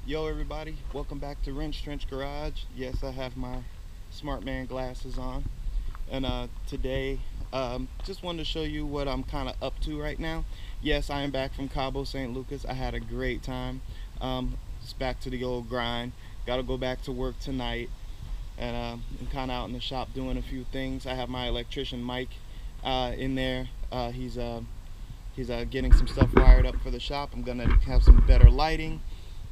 Yo everybody, welcome back to Wrench Trench Garage. Yes, I have my smart man glasses on, and today just wanted to show you what I'm kind of up to right now. Yes, I am back from Cabo St. Lucas. I had a great time. It's back to the old grind. Gotta go back to work tonight, and I'm kind of out in the shop doing a few things. I have my electrician Mike in there. He's getting some stuff wired up for the shop. I'm gonna have some better lighting.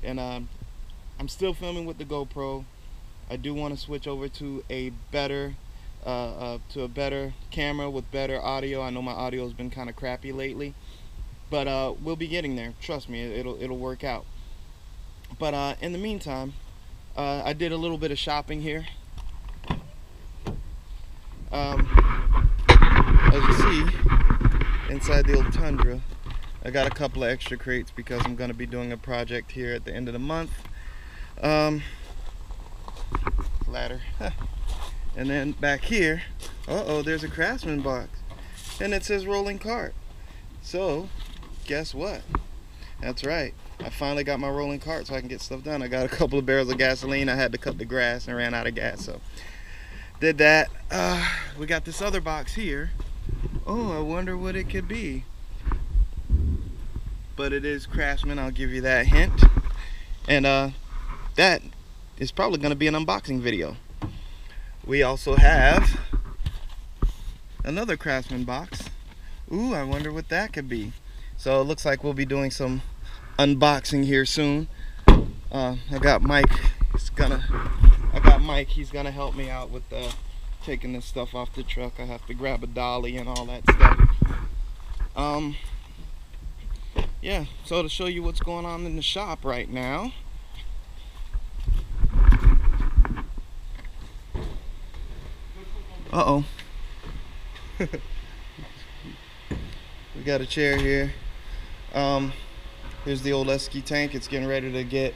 And I'm still filming with the GoPro. I do want to switch over to a better camera with better audio. I know my audio has been kind of crappy lately, but we'll be getting there. Trust me, it'll work out. But in the meantime, I did a little bit of shopping here. As you see, inside the old Tundra, I got a couple of extra crates because I'm going to be doing a project here at the end of the month. Ladder. And then back here, there's a Craftsman box. And it says rolling cart. So, guess what? That's right. I finally got my rolling cart so I can get stuff done. I got a couple of barrels of gasoline. I had to cut the grass and ran out of gas. So, did that. We got this other box here. Oh, I wonder what it could be. But it is Craftsman, I'll give you that hint. And that is probably going to be an unboxing video. We also have another Craftsman box. Ooh, I wonder what that could be. So it looks like we'll be doing some unboxing here soon. I got Mike. He's gonna help me out with taking this stuff off the truck. I have to grab a dolly and all that stuff. Yeah, so to show you what's going on in the shop right now. We got a chair here. Here's the old Esky tank. It's getting ready to get,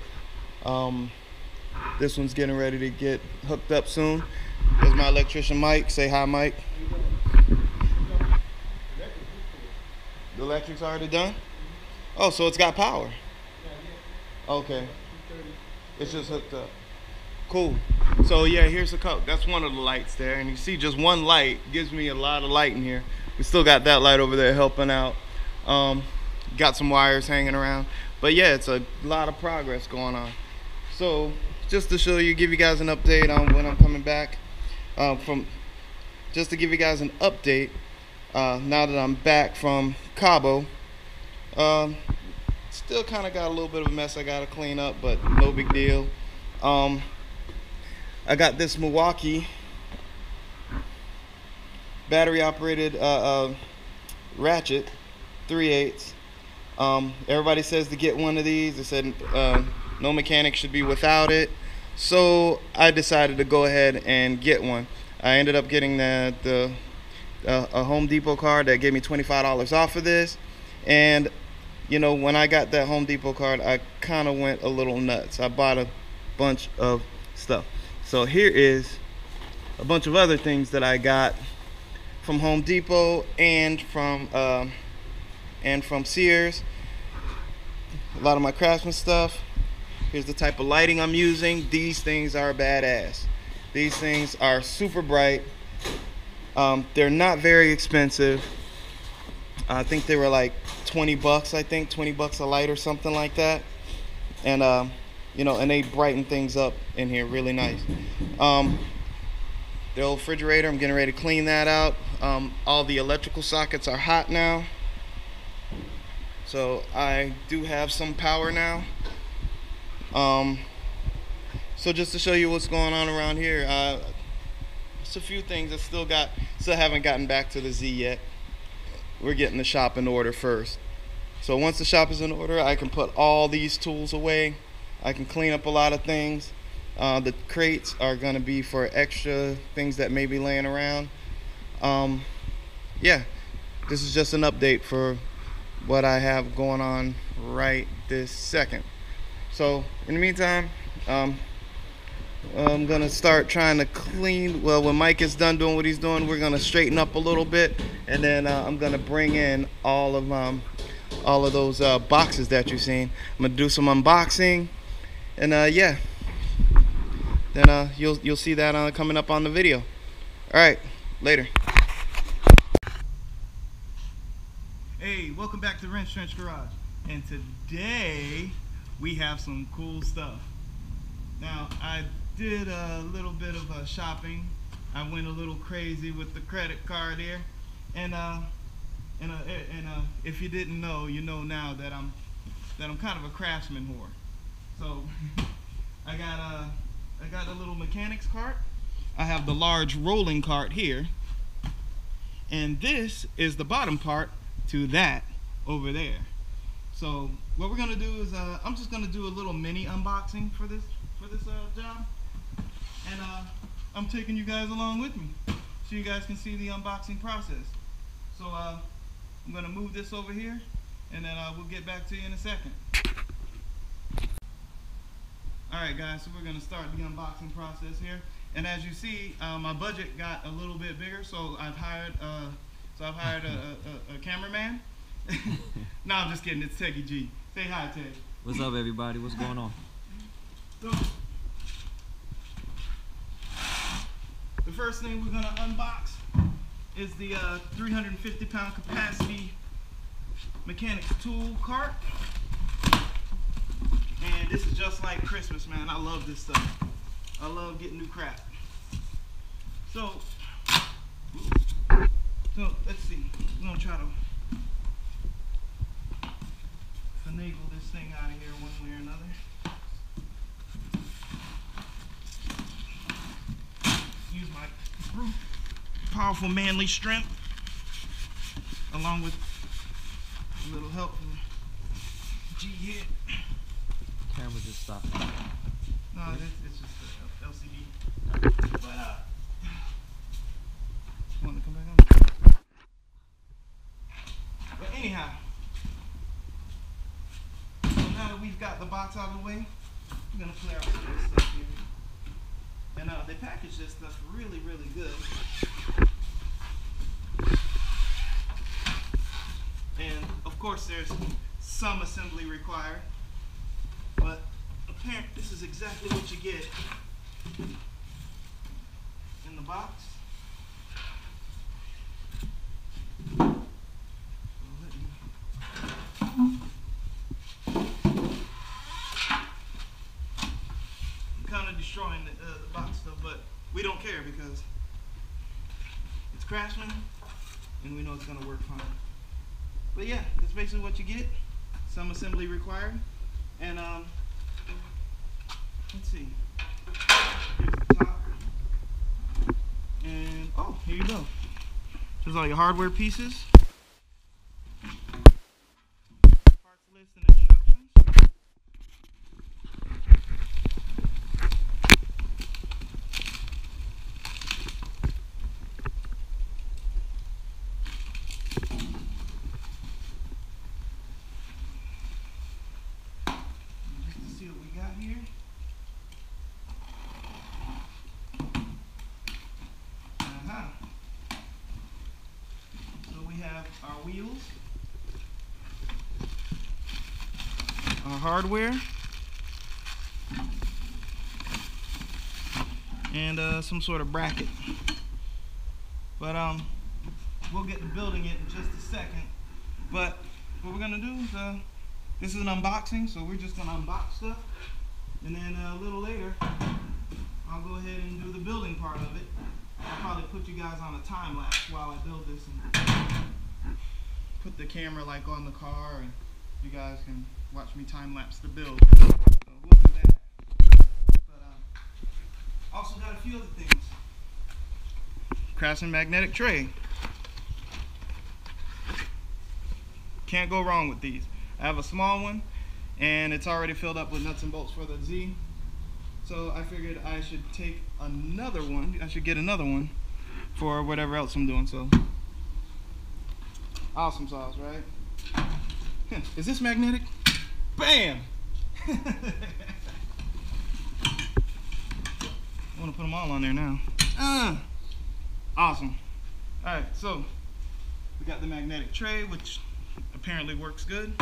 this one's getting ready to get hooked up soon. There's my electrician Mike. Say hi, Mike. The electric's already done? Oh, so it's got power. Okay. It's just hooked up. Cool. So yeah, here's the cup. That's one of the lights there, and you see just one light gives me a lot of light in here. We still got that light over there helping out. Got some wires hanging around, but yeah, it's a lot of progress going on. So just to show you, give you guys an update on when I'm coming back. Just to give you guys an update, now that I'm back from Cabo. Still kind of got a little bit of a mess I gotta clean up, but no big deal. I got this Milwaukee battery operated ratchet 3/8. Everybody says to get one of these. They said no mechanic should be without it, so I decided to go ahead and get one. I ended up getting a Home Depot card that gave me $25 off of this. And you know, when I got that Home Depot card, I kind of went a little nuts. I bought a bunch of stuff. So here is a bunch of other things that I got from Home Depot and from Sears. A lot of my Craftsman stuff. Here's the type of lighting I'm using. These things are badass. These things are super bright. They're not very expensive. I think they were like 20 bucks, I think 20 bucks a light or something like that. And you know, and they brighten things up in here really nice. The old refrigerator, I'm getting ready to clean that out. All the electrical sockets are hot now, so I do have some power now. So just to show you what's going on around here, just a few things. I still haven't gotten back to the Z yet. We're getting the shop in order first. So once the shop is in order, I can put all these tools away. I can clean up a lot of things. The crates are going to be for extra things that may be laying around. Yeah, this is just an update for what I have going on right this second. So in the meantime, I'm gonna start trying to clean. Well, when Mike is done doing what he's doing, we're gonna straighten up a little bit, and then I'm gonna bring in all of those boxes that you've seen. I'm gonna do some unboxing, And yeah, then you'll see that coming up on the video. All right, later. Hey, welcome back to Wrench Trench Garage, and today we have some cool stuff. Now, I did a little bit of shopping. I went a little crazy with the credit card here, and if you didn't know, you know now that I'm kind of a Craftsman whore. So I got a little mechanics cart. I have the large rolling cart here, and this is the bottom part to that over there. So what we're gonna do is I'm just gonna do a little mini unboxing for this job, and I'm taking you guys along with me so you guys can see the unboxing process. So I'm gonna move this over here, and then we'll get back to you in a second. Alright guys, so we're gonna start the unboxing process here, and as you see, my budget got a little bit bigger, so I've hired a cameraman. No, I'm just kidding. It's Teggy G. Say hi, Teg. What's up, everybody? What's going on? So, the first thing we're gonna unbox is the 350-pound capacity mechanics tool cart, and this is just like Christmas, man. I love this stuff. I love getting new crap. So let's see. We're gonna try to finagle this thing out of here one way or another. Use my brute, powerful, manly strength, along with a little help from G here. Camera just stopped. No, it's just the LCD. But want to come back on? But anyhow, so now that we've got the box out of the way, we're gonna clear out some of this stuff here. And they package this stuff really, really good. And of course, there's some assembly required, but apparently this is exactly what you get in the box. Destroying the box stuff, but we don't care because it's Craftsman and we know it's gonna work fine. But yeah, that's basically what you get. Some assembly required, and let's see. Here's the top, and oh, here you go. There's all your hardware pieces, parts list and instructions. Our wheels, our hardware, and some sort of bracket. But we'll get to building it in just a second. But what we're gonna do is this is an unboxing, so we're just gonna unbox stuff, and then a little later I'll go ahead and do the building part of it. I'll probably put you guys on a time lapse while I build this, and put the camera like on the car, and you guys can watch me time lapse the build. So we'll do that. But also got a few other things. Craftsman magnetic tray. Can't go wrong with these. I have a small one, and it's already filled up with nuts and bolts for the Z. So I figured I should take another one. I should get another one for whatever else I'm doing. So awesome sauce, right? Is this magnetic? Bam! I want to put them all on there now. Awesome. Alright, so we got the magnetic tray, which apparently works good.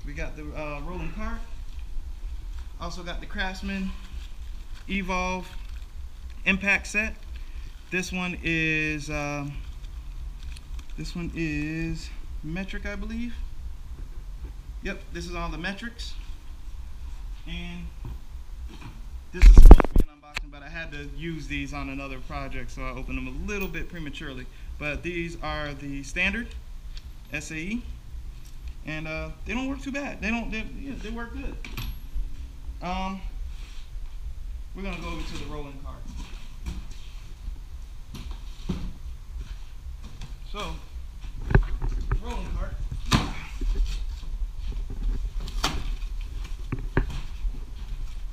We got the rolling cart. Also got the Craftsman Evolve impact set. This one is metric, I believe. Yep, this is all the metrics. And this is supposed to be an unboxing, but I had to use these on another project, so I opened them a little bit prematurely. But these are the standard SAE, and they don't work too bad. They work good. We're gonna go over to the rolling cart. So, rolling cart.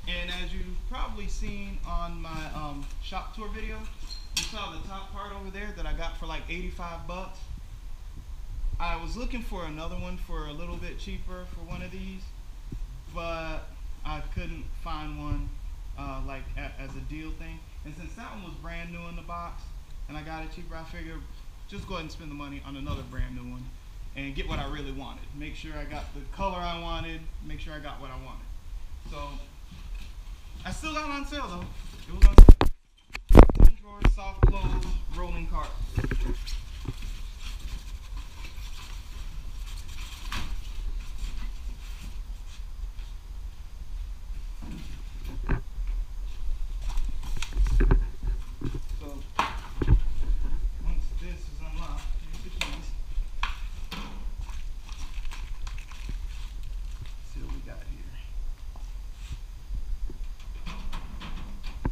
And as you've probably seen on my shop tour video, you saw the top part over there that I got for like 85 bucks. I was looking for another one for a little bit cheaper for one of these, but I couldn't find one as a deal thing. And since that one was brand new in the box and I got it cheaper, I figured just go ahead and spend the money on another brand new one and get what I really wanted. Make sure I got the color I wanted, make sure I got what I wanted. So I still got it on sale though. It was on sale. 10 drawer soft close rolling cart. So once this is unlocked, here's the keys. Let's see what we got here.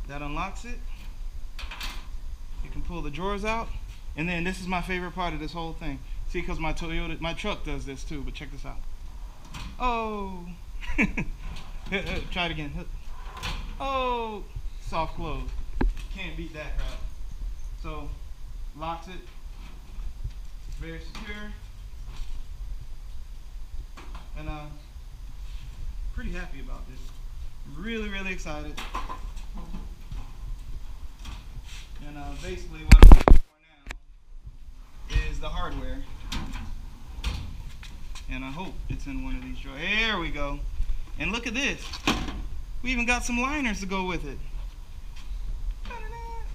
That unlocks it. You can pull the drawers out, and then this is my favorite part of this whole thing. See, because my truck does this too, but check this out. Oh, try it again. Oh, soft close. Can't beat that crap. So, locks it. Very secure, and pretty happy about this. Really, really excited. And basically what I'm looking for now is the hardware. And I hope it's in one of these drawers. There we go. And look at this. We even got some liners to go with it.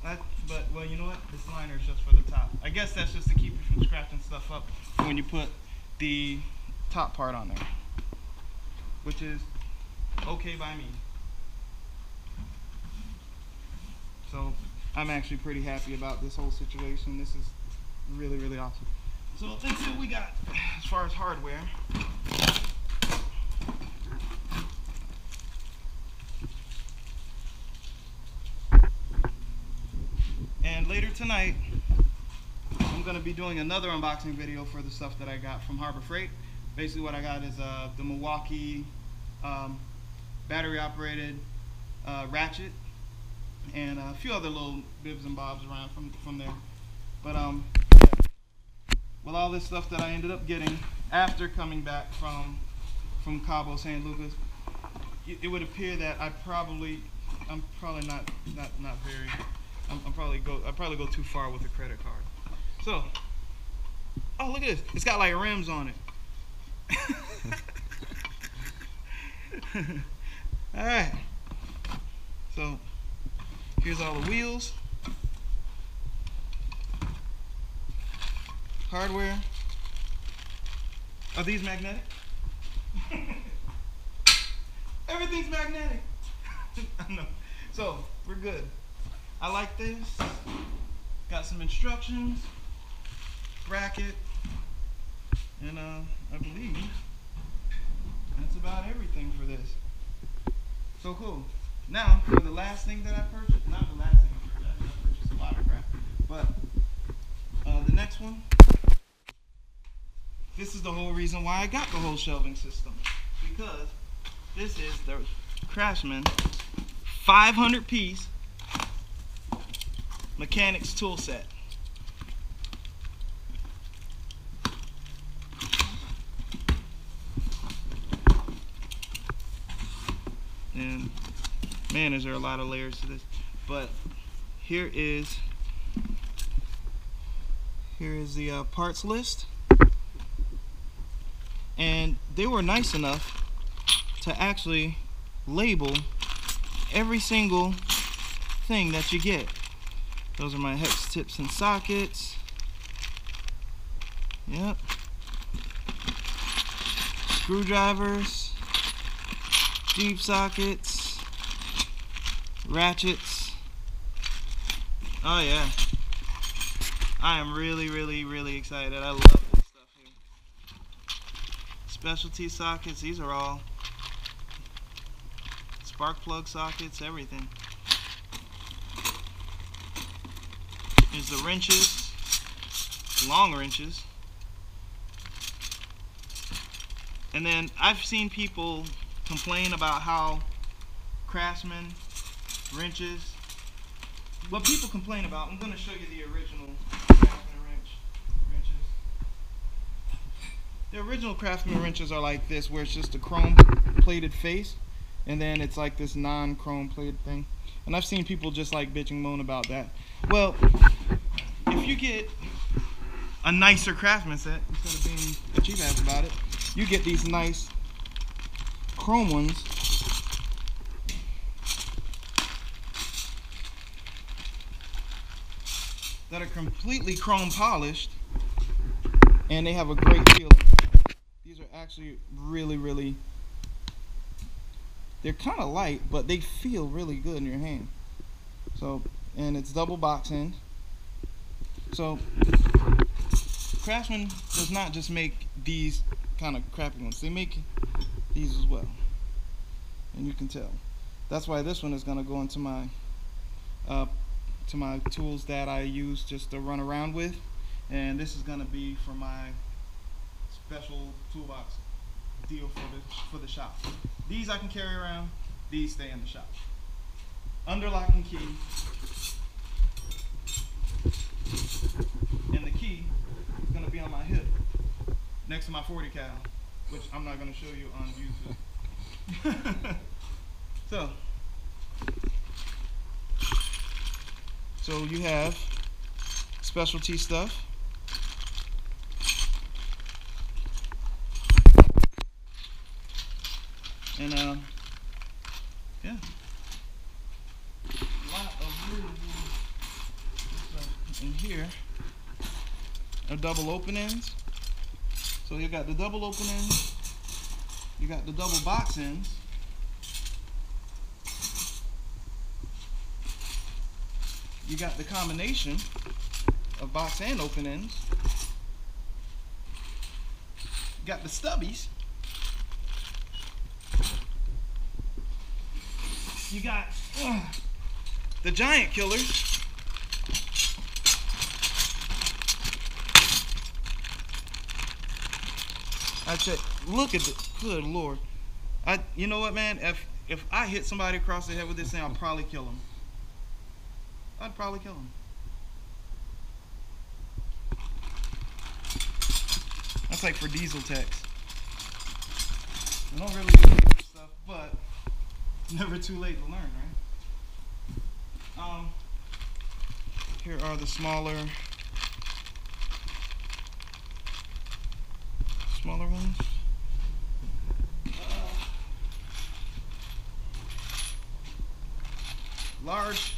But, well, you know what? This liner is just for the top. I guess that's just to keep you from scratching stuff up when you put the top part on there. Which is okay by me. So I'm actually pretty happy about this whole situation. This is really, really awesome. So let's see what we got as far as hardware. And later tonight, I'm going to be doing another unboxing video for the stuff that I got from Harbor Freight. Basically what I got is the Milwaukee battery operated ratchet, and a few other little bibs and bobs around from there. But yeah, with all this stuff that I ended up getting after coming back from Cabo San Lucas, it would appear that I probably go too far with a credit card. So, oh, look at this. It's got like rims on it. All right. So here's all the wheels, hardware. Are these magnetic? Everything's magnetic. I know. So we're good. I like this. Got some instructions, bracket, and I believe that's about everything for this. So cool. Now, for the last thing that I purchased, not the last thing I purchased a lot of crap, but the next one, this is the whole reason why I got the whole shelving system, because this is the Craftsman 500 piece mechanics tool set. And man, is there a lot of layers to this. But here is the parts list, and they were nice enough to actually label every single thing that you get. Those are my hex tips and sockets. Yep. Screwdrivers, deep sockets, ratchets. Oh yeah. I am really excited. I love this stuff here. Specialty sockets, these are all spark plug sockets, everything. Here's the wrenches, long wrenches. And then I've seen people complain about how Craftsman wrenches, what people complain about, I'm going to show you the original Craftsman wrenches. The original Craftsman wrenches are like this, where it's just a chrome plated face, and then it's like this non-chrome plated thing. And I've seen people just like bitch and moan about that. Well, if you get a nicer Craftsman set, instead of being a cheap ass about it, you get these nice chrome ones that are completely chrome polished, and they have a great feel. These are actually really, they're kind of light, but they feel really good in your hand. So, and it's double box end. So Craftsman does not just make these kind of crappy ones, they make these as well, and you can tell. That's why this one is going to go into my tools that I use just to run around with, and this is going to be for my special toolbox deal for the shop. These I can carry around, these stay in the shop. Under lock and key, and the key is going to be on my hip next to my 40 cal, which I'm not going to show you on YouTube. So you have specialty stuff. And yeah, a lot of really stuff in here are double openings. So you got the double openings, you got the double box ends, you got the combination of box and open ends, you got the stubbies, you got the giant killers, I said, look at this, good lord. You know what, man, if I hit somebody across the head with this thing, I'll probably kill him. I'd probably kill him. That's like for diesel techs. I don't really do this stuff, but it's never too late to learn, right? Here are the smaller ones. Large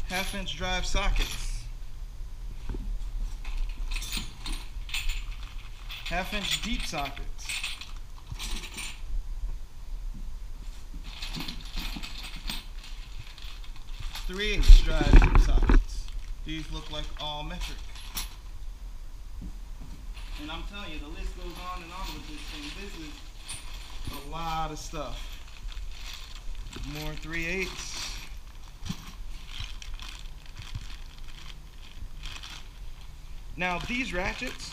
half-inch drive sockets. Half-inch deep sockets. 3/8 drive deep sockets. These look like all metric. And I'm telling you, the list goes on and on with this thing. This is a lot of stuff. More 3/8. Now these ratchets,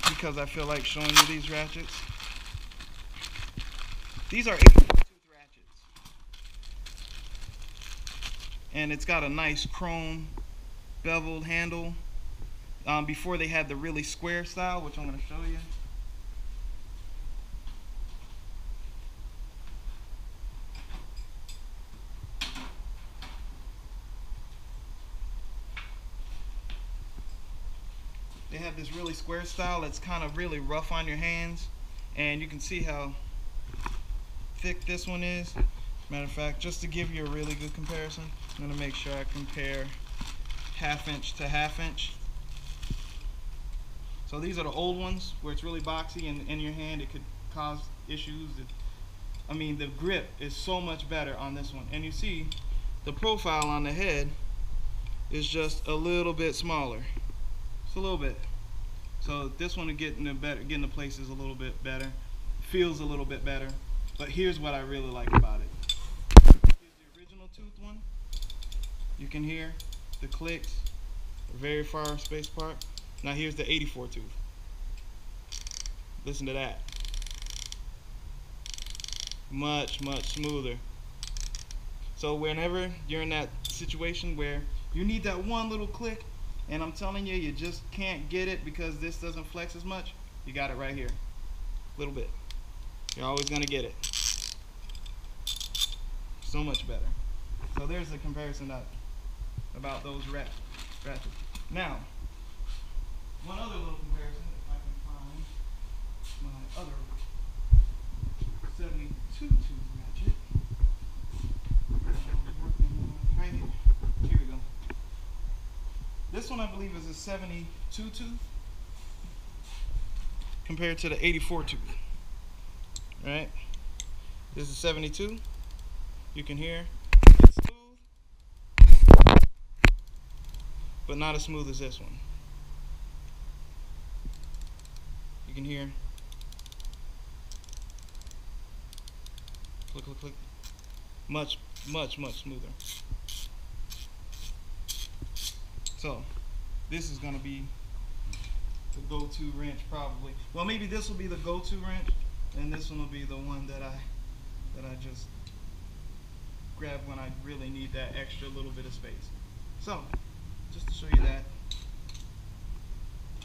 because I feel like showing you these ratchets, these are 8-tooth ratchets. And it's got a nice chrome beveled handle. Before they had the really square style, which I'm going to show you. They have this really square style that's kind of really rough on your hands, and you can see how thick this one is. Matter of fact, just to give you a really good comparison, I'm going to make sure I compare 1/2 inch to 1/2 inch. So these are the old ones where it's really boxy and in your hand it could cause issues. I mean, the grip is so much better on this one. And you see the profile on the head is just a little bit smaller. Just a little bit. So this one will get in the places a little bit better. Feels a little bit better. But here's what I really like about it. Here's the original tooth one. You can hear the clicks, very far space part. Now here's the 84 tooth. Listen to that. Much smoother. So whenever you're in that situation where you need that one little click, and I'm telling you, you just can't get it because this doesn't flex as much, you got it right here. A little bit. You're always gonna get it. So much better. So there's the comparison about those ratchets. Now, one other little comparison, if I can find my other 72 tooth ratchet. Right here. Here we go. This one I believe is a 72 tooth compared to the 84 tooth. Right? This is 72. You can hear it's smooth, but not as smooth as this one. You can hear click, click, click. Much smoother. So this is gonna be the go-to wrench probably. Well, maybe this will be the go-to wrench, and this one will be the one that I just grab when I really need that extra little bit of space. So just to show you that,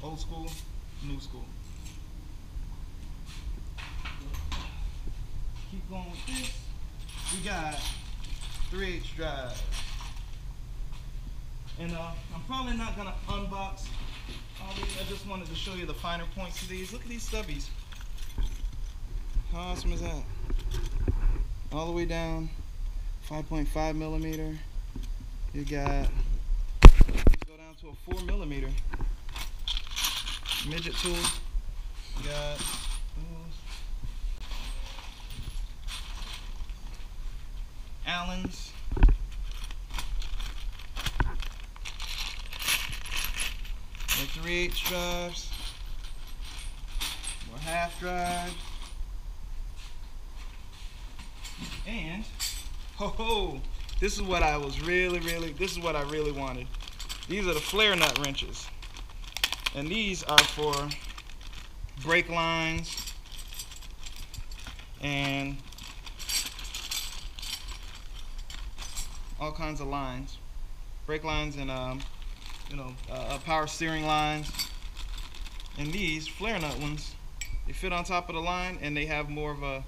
old school, new school. Keep going with this. We got 3/8 drive. And I'm probably not gonna unbox all these. I just wanted to show you the finer points of these. Look at these stubbies. How awesome is that? All the way down, 5.5 millimeter. You got, go down to a 4 millimeter midget tool. You got Allen's. More 3/8 drives. More half drives. And this is what I was this is what I really wanted. These are the flare nut wrenches. And these are for brake lines and all kinds of lines. Brake lines and power steering lines. And these flare nut ones, they fit on top of the line and they have more of a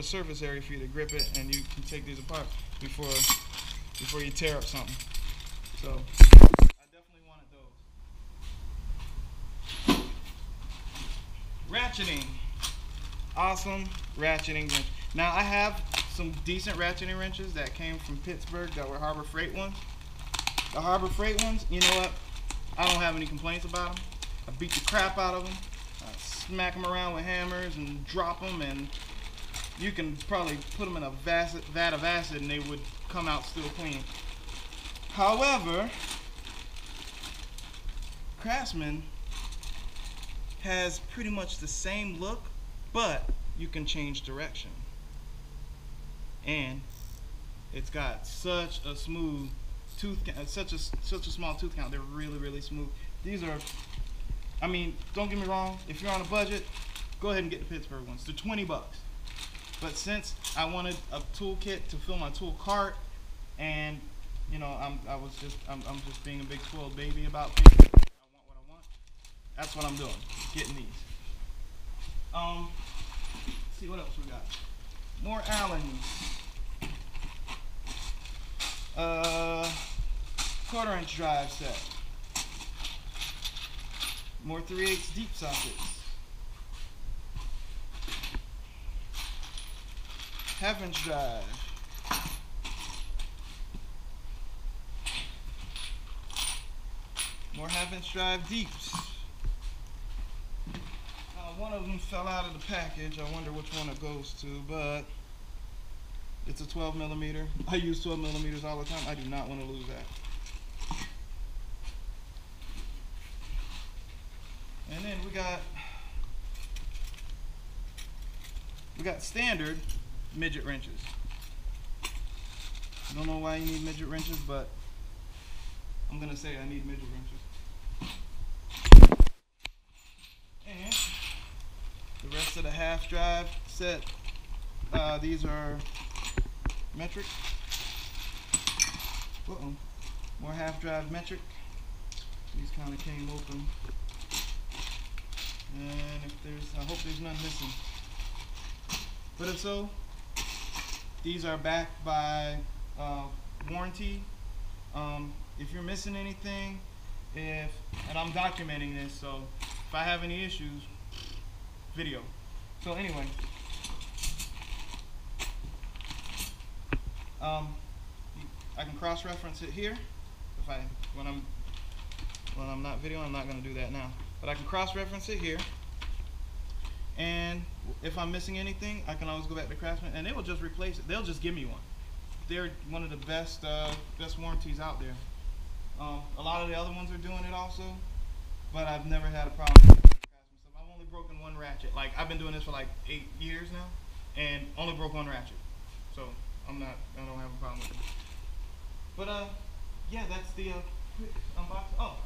surface area for you to grip it, and you can take these apart before you tear up something. So I definitely wanted those. Ratcheting. Awesome ratcheting wrench. Now I have some decent ratcheting wrenches that came from Pittsburgh that were Harbor Freight ones. The Harbor Freight ones, you know what? I don't have any complaints about them. I beat the crap out of them. I smack them around with hammers and drop them, and you can probably put them in a vat of acid and they would come out still clean. However, Craftsman has pretty much the same look, but you can change direction. And it's got such a smooth tooth count, such a small tooth count. They're really smooth. These are, I mean, don't get me wrong, if you're on a budget, go ahead and get the Pittsburgh ones. They're 20 bucks. But since I wanted a tool kit to fill my tool cart, and you know, I'm just being a big spoiled baby about things. I want what I want. That's what I'm doing. Getting these. Let's see what else we got. More Allen's. 1/4" drive set. More 3/8 deep sockets. 1/2" drive. More 1/2" drive deeps. One of them fell out of the package. I wonder which one it goes to, but it's a 12mm. I use 12mm all the time. I do not want to lose that. And then we got standard midget wrenches. I don't know why you need midget wrenches, but I'm gonna say I need midget wrenches. And the rest of the 1/2 drive set, these are metric. More 1/2 drive metric. These kind of came open. And I hope there's none missing. But if so, these are backed by warranty. If you're missing anything, and I'm documenting this, so if I have any issues, video. So anyway, I can cross-reference it here. When I'm not videoing, I'm not going to do that now. But I can cross-reference it here, and if I'm missing anything, I can always go back to Craftsman, and they will just replace it. They'll just give me one. They're one of the best warranties out there. A lot of the other ones are doing it also, but I've never had a problem with Craftsman stuff. I've only broken one ratchet. Like, I've been doing this for like 8 years now, and only broke one ratchet. So I don't have a problem with it. But yeah, that's the quick unboxing. Oh,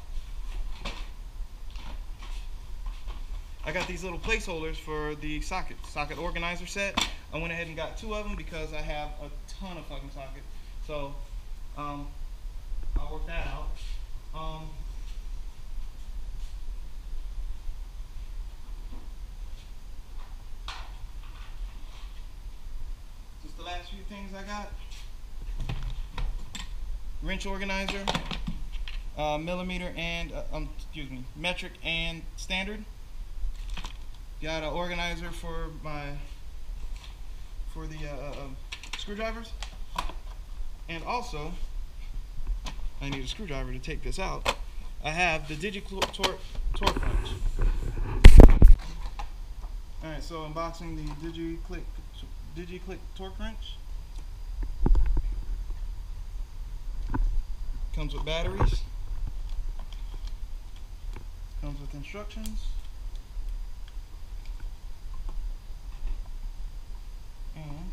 I got these little placeholders for the socket organizer set. I went ahead and got 2 of them because I have a ton of fucking sockets. So I'll work that out. Just the last few things I got. Wrench organizer, millimeter and metric and standard. Got an organizer for the screwdrivers, and also I need a screwdriver to take this out. I have the torque wrench. All right, so unboxing the DigiClick torque wrench. Comes with batteries. Comes with instructions. And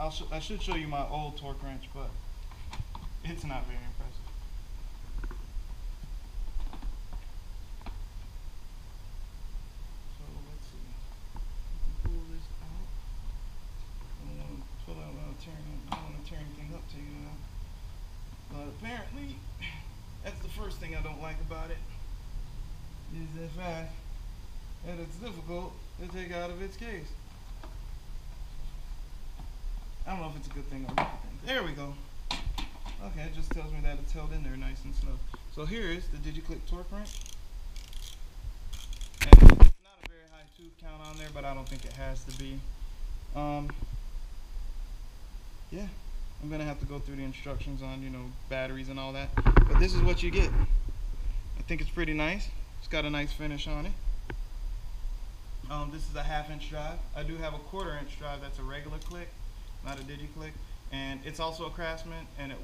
I should show you my old torque wrench, but it's not very impressive. So let's see. Pull this out. I don't want to tear anything up to you now. But apparently, that's the first thing I don't like about it, is the fact that it's difficult to take out of its case. I don't know if it's a good thing or a bad thing. There we go. Okay, it just tells me that it's held in there nice and snug. So here is the DigiClick torque wrench. And it's not a very high tooth count on there, but I don't think it has to be. Yeah, I'm gonna have to go through the instructions on, batteries and all that. But this is what you get. I think it's pretty nice. It's got a nice finish on it. This is a 1/2" drive. I do have a 1/4" drive that's a regular click, not a DigiClick, and it's also a Craftsman, and it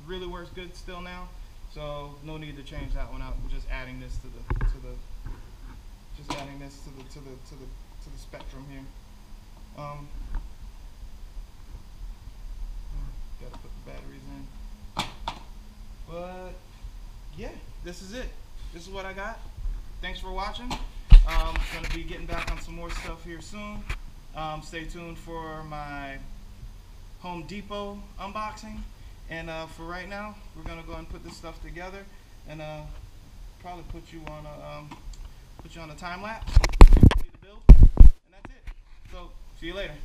really works good still now. So no need to change that one out. We're just adding this to the spectrum here. Gotta put the batteries in. But yeah, this is it. This is what I got. Thanks for watching. I'm gonna be getting back on some more stuff here soon. Stay tuned for my Home Depot unboxing, and for right now we're gonna go and put this stuff together, and probably put you on a time lapse, see the build, and that's it. So see you later.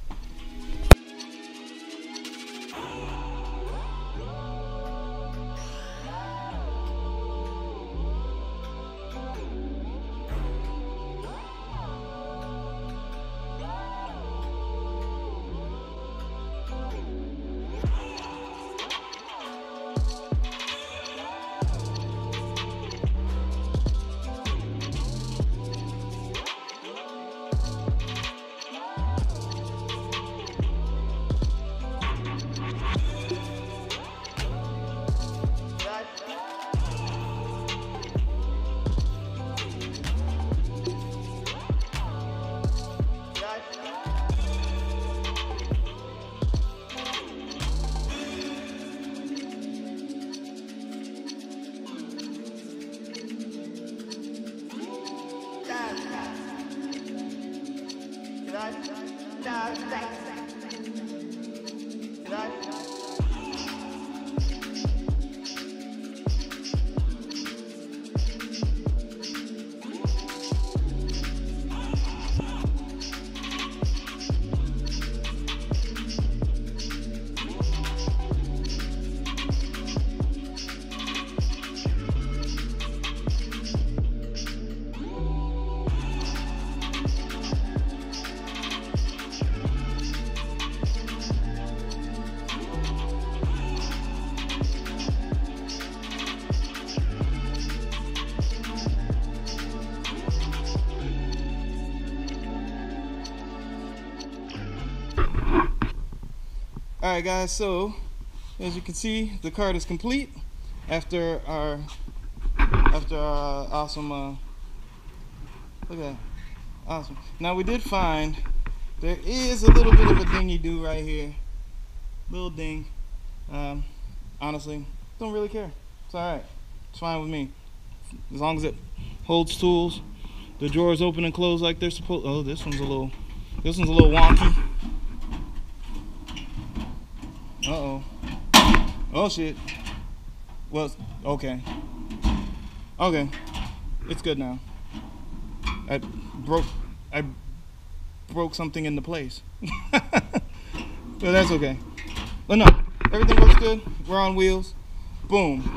Alright guys, so as you can see, the cart is complete after our awesome look at that. Awesome. Now we did find there is a little bit of a dingy do right here. Little ding. Honestly, don't really care. It's alright. It's fine with me. As long as it holds tools. The drawers open and close like they're supposed. Oh, this one's a little wonky. Uh-oh. Oh shit. Well, okay. Okay. It's good now. I broke something into place. But that's okay. But no, everything looks good. We're on wheels. Boom.